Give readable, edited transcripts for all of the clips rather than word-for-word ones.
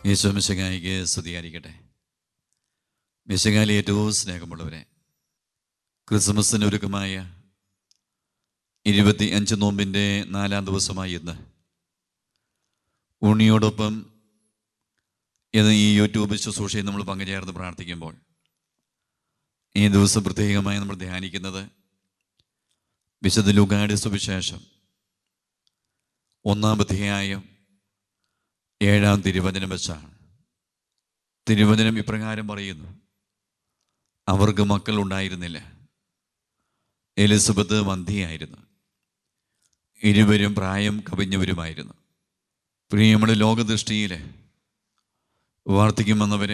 ഈശോ മിശിഹായിക്ക് സ്തുതിയായിരിക്കട്ടെ. മിശിഹായിലെ ഏറ്റവും സ്നേഹമുള്ളവരെ, ക്രിസ്മസിന് ഒരുക്കമായ 25 നോമ്പിൻ്റെ 4-ാം ദിവസമായി ഇന്ന് ഉണ്ണിയോടൊപ്പം എന്ന് ഈ യൂട്യൂബ് ശുശ്രൂഷയിൽ നമ്മൾ പങ്കുചേർന്ന് പ്രാർത്ഥിക്കുമ്പോൾ ഈ ദിവസം പ്രത്യേകമായി നമ്മൾ ധ്യാനിക്കുന്നത് വിശുദ്ധ ലൂക്കായുടെ സുവിശേഷം 1-ാം അധ്യായം 7-ാം തിരുവചനം വെച്ചാണ്. തിരുവചനം ഇപ്രകാരം പറയുന്നു: അവർക്ക് മക്കൾ ഉണ്ടായിരുന്നില്ല. എലിസബത്ത് വന്ധ്യയായിരുന്നു. ഇരുവരും പ്രായം കവിഞ്ഞവരുമായിരുന്നു. പ്രിയമുള്ള ലോകദൃഷ്ടിയിൽ വാർദ്ധക്യം വന്നവർ,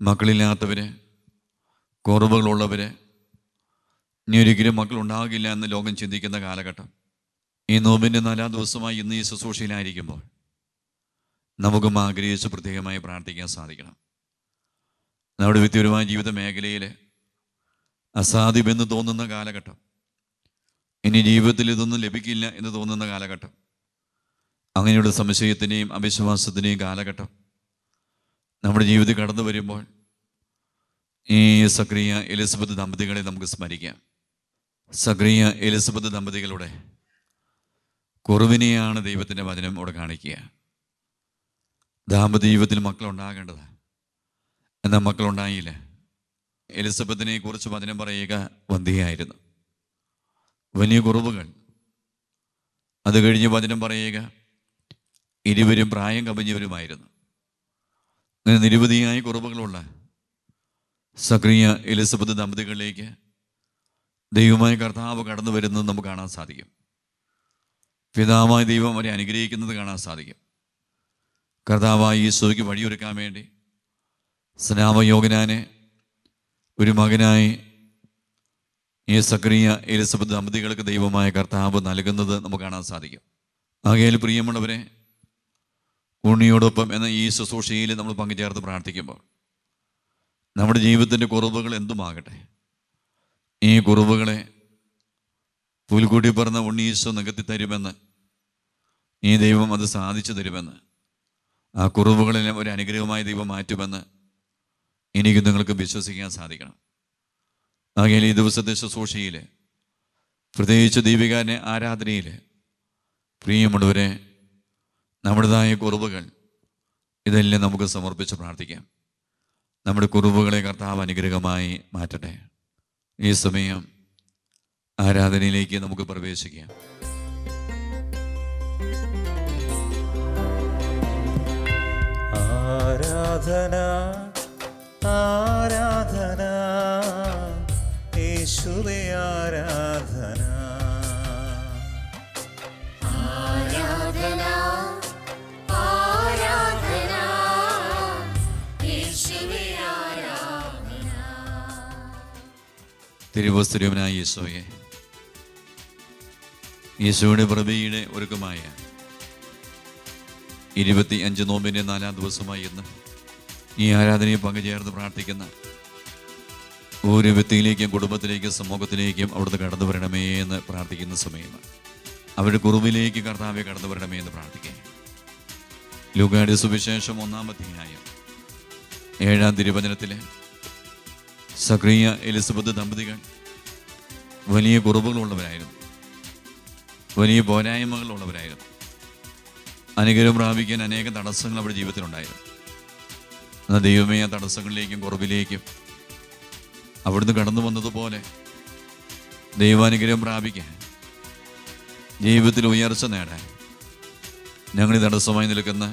മക്കളില്ലാത്തവർ, കുറവുകളുള്ളവർ, ഇനി ഒരിക്കലും മക്കളുണ്ടാകില്ല എന്ന് ലോകം ചിന്തിക്കുന്ന കാലഘട്ടം. ഈ നോമ്പിൻ്റെ 4-ാം ദിവസമായി ഇന്ന് ഈ ശുശ്രൂഷയിലായിരിക്കുമ്പോൾ നമുക്കും ആഗ്രഹിച്ച് പ്രത്യേകമായി പ്രാർത്ഥിക്കാൻ സാധിക്കണം. നമ്മുടെ വ്യക്തിപരമായ ജീവിത മേഖലയിൽ അസാധ്യമെന്ന് തോന്നുന്ന കാലഘട്ടം, ഇനി ജീവിതത്തിൽ ഇതൊന്നും ലഭിക്കില്ല എന്ന് തോന്നുന്ന കാലഘട്ടം, അങ്ങനെയുള്ള സംശയത്തിനെയും അവിശ്വാസത്തിനെയും കാലഘട്ടം നമ്മുടെ ജീവിതത്തിൽ കടന്നു വരുമ്പോൾ ഈ സക്രിയ എലിസബത്ത് ദമ്പതികളെ നമുക്ക് സ്മരിക്കാം. സക്രിയ എലിസബത്ത് ദമ്പതികളുടെ കുറവിനെയാണ് ദൈവത്തിൻ്റെ വചനം അവിടെ കാണിക്കുക. ദാമ്പത്യ ജീവിതത്തിൽ മക്കളുണ്ടാകേണ്ടതാണ്, എന്നാൽ മക്കളുണ്ടായില്ല. എലിസബത്തിനെ കുറിച്ച് വചനം പറയുക വന്ധ്യയായിരുന്നു, വലിയ കുറവുകൾ. അത് കഴിഞ്ഞ് വചനം പറയുക ഇരുവരും പ്രായം കവിഞ്ഞവരുമായിരുന്നു. അങ്ങനെ നിരവധിയായ കുറവുകളുള്ള സക്രിയ എലിസബത്ത് ദമ്പതികളിലേക്ക് ദൈവമായ കർത്താവ് കടന്നു വരുന്നത് നമുക്ക് കാണാൻ സാധിക്കും. പിതാവായ ദൈവം അവരെ അനുഗ്രഹിക്കുന്നത് കാണാൻ സാധിക്കും. കർത്താവായ ഈശോയ്ക്ക് വഴിയൊരുക്കാൻ വേണ്ടി സ്നാപയോഗ്യനാനെ ഒരു മകനായി ഈ സക്രിയ എലിസബത്ത് ദമ്പതികൾക്ക് ദൈവമായ കർത്താവ് നൽകുന്നത് നമുക്ക് കാണാൻ സാധിക്കും. ആകയാൽ പ്രിയമുള്ളവരെ, ഉണ്ണിയോടൊപ്പം എന്ന ഈ ശുശ്രൂഷയിൽ നമ്മൾ പങ്കുചേർത്ത് പ്രാർത്ഥിക്കുമ്പോൾ നമ്മുടെ ജീവിതത്തിൻ്റെ കുറവുകൾ എന്തുമാകട്ടെ, ഈ കുറവുകളെ പുൽക്കൂട്ടി പറഞ്ഞ ഉണ്ണീശോ നികത്തി തരുമെന്ന്, ഈ ദൈവം അത് സാധിച്ചു തരുമെന്ന്, ആ കുറവുകളെല്ലാം ഒരു അനുഗ്രഹമായി ദൈവം മാറ്റുമെന്ന് എനിക്ക് നിങ്ങൾക്ക് വിശ്വസിക്കാൻ സാധിക്കണം. ആകയാൽ ഈ ദിവസത്തെ ശുശ്രൂഷയിൽ, പ്രത്യേകിച്ച് ദീപികാരനെ ആരാധനയിൽ, പ്രിയമുള്ളവരെ, നമ്മുടേതായ കുറവുകൾ ഇതെല്ലാം നമുക്ക് സമർപ്പിച്ച് പ്രാർത്ഥിക്കാം. നമ്മുടെ കുറവുകളെ കർത്താവ് അനുഗ്രഹമായി മാറ്റട്ടെ. ഈ സമയം ആരാധനയിലേക്ക് നമുക്ക് പ്രവേശിക്കാം. ആരാധന ആരാധന യേശുവേ ആരാധന. ആരാധന ആരാധന യേശുവേ ആരാധന. തിരുവസ്തുര്യവനായ യേശോയെ, യേശോയുടെ പ്രഭയുടെ ഒരുക്കമായ 25 നോമ്പിൻ്റെ 4-ാം ദിവസമായി ഇന്ന് ഈ ആരാധനയെ പങ്കുചേർന്ന് പ്രാർത്ഥിക്കുന്ന ഓരോ വ്യക്തിയിലേക്കും കുടുംബത്തിലേക്കും സമൂഹത്തിലേക്കും അവിടുന്ന് കടന്നു വരണമേ എന്ന് പ്രാർത്ഥിക്കുന്ന സമയമാണ്. അവരുടെ കുറവിലേക്ക് കർത്താവെ കടന്നു വരണമേ എന്ന് പ്രാർത്ഥിക്കുക. ലൂക്കായുടെ സുവിശേഷം 1-ാം അധ്യായം 7-ാം തിരുവചനത്തിലെ സക്രിയ എലിസബത്ത് ദമ്പതികൾ വലിയ കുറവുകളുള്ളവരായിരുന്നു, വലിയ പോരായ്മകളുള്ളവരായിരുന്നു. അനുഗ്രഹം പ്രാപിക്കാൻ അനേകം തടസ്സങ്ങൾ അവരുടെ ജീവിതത്തിലുണ്ടായിരുന്നു. എന്നാൽ ദൈവമേ, ആ തടസ്സങ്ങളിലേക്കും കുറവിലേക്കും അവിടുന്ന് കടന്നു വന്നതുപോലെ ദൈവാനുഗ്രഹം പ്രാപിക്കാൻ, ജീവിതത്തിൽ ഉയർച്ച നേടാൻ ഞങ്ങൾ തടസ്സമായി നിൽക്കുന്ന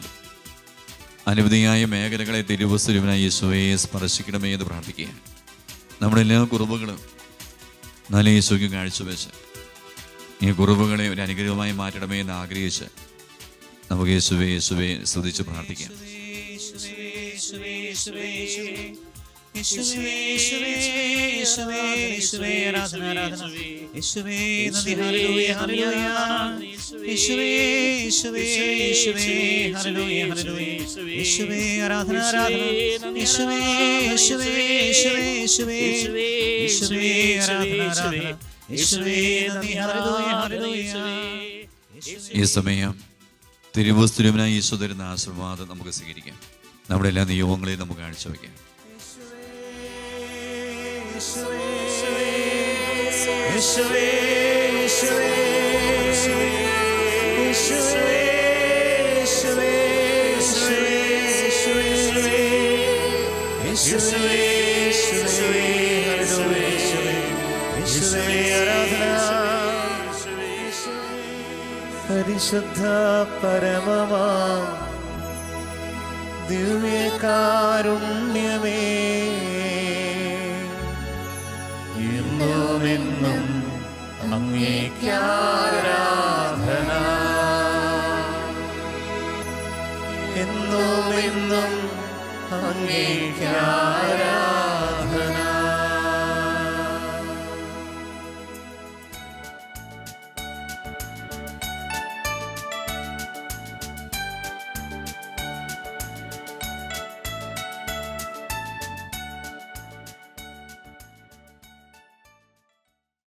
അനവധിയായ മേഖലകളെ തിരുവസ്തുര്യവനായ യേശുവയെ സ്പർശിക്കണമേ എന്ന് പ്രാർത്ഥിക്കുക. നമ്മുടെ എല്ലാ കുറവുകളും നല്ല യേശുവിന് കാഴ്ചവെച്ച് ഈ കുറവുകളെ ഒരു അനുഗ്രഹമായി മാറ്റണമേ എന്ന് ആഗ്രഹിച്ച് നമുക്ക് യേശുവേ യേശുവേ സ്തുതിച്ച് പ്രാർത്ഥിക്കാം. ഈ സമയം തിരുവസ്തുരനായി ഈശോ തരുന്ന ആശീർവാദം നമുക്ക് സ്വീകരിക്കാം. നമ്മുടെ എല്ലാ നിയോഗങ്ങളെയും നമുക്ക് കാഴ്ചവെക്കാം. പരിശുദ്ധ പരമമാം ദിവ്യകാരുണ്യമേ, എന്നുമെന്നും അങ്ങേക്കാരാധന, എന്നുമെന്നും അങ്ങേക്കാരാധന.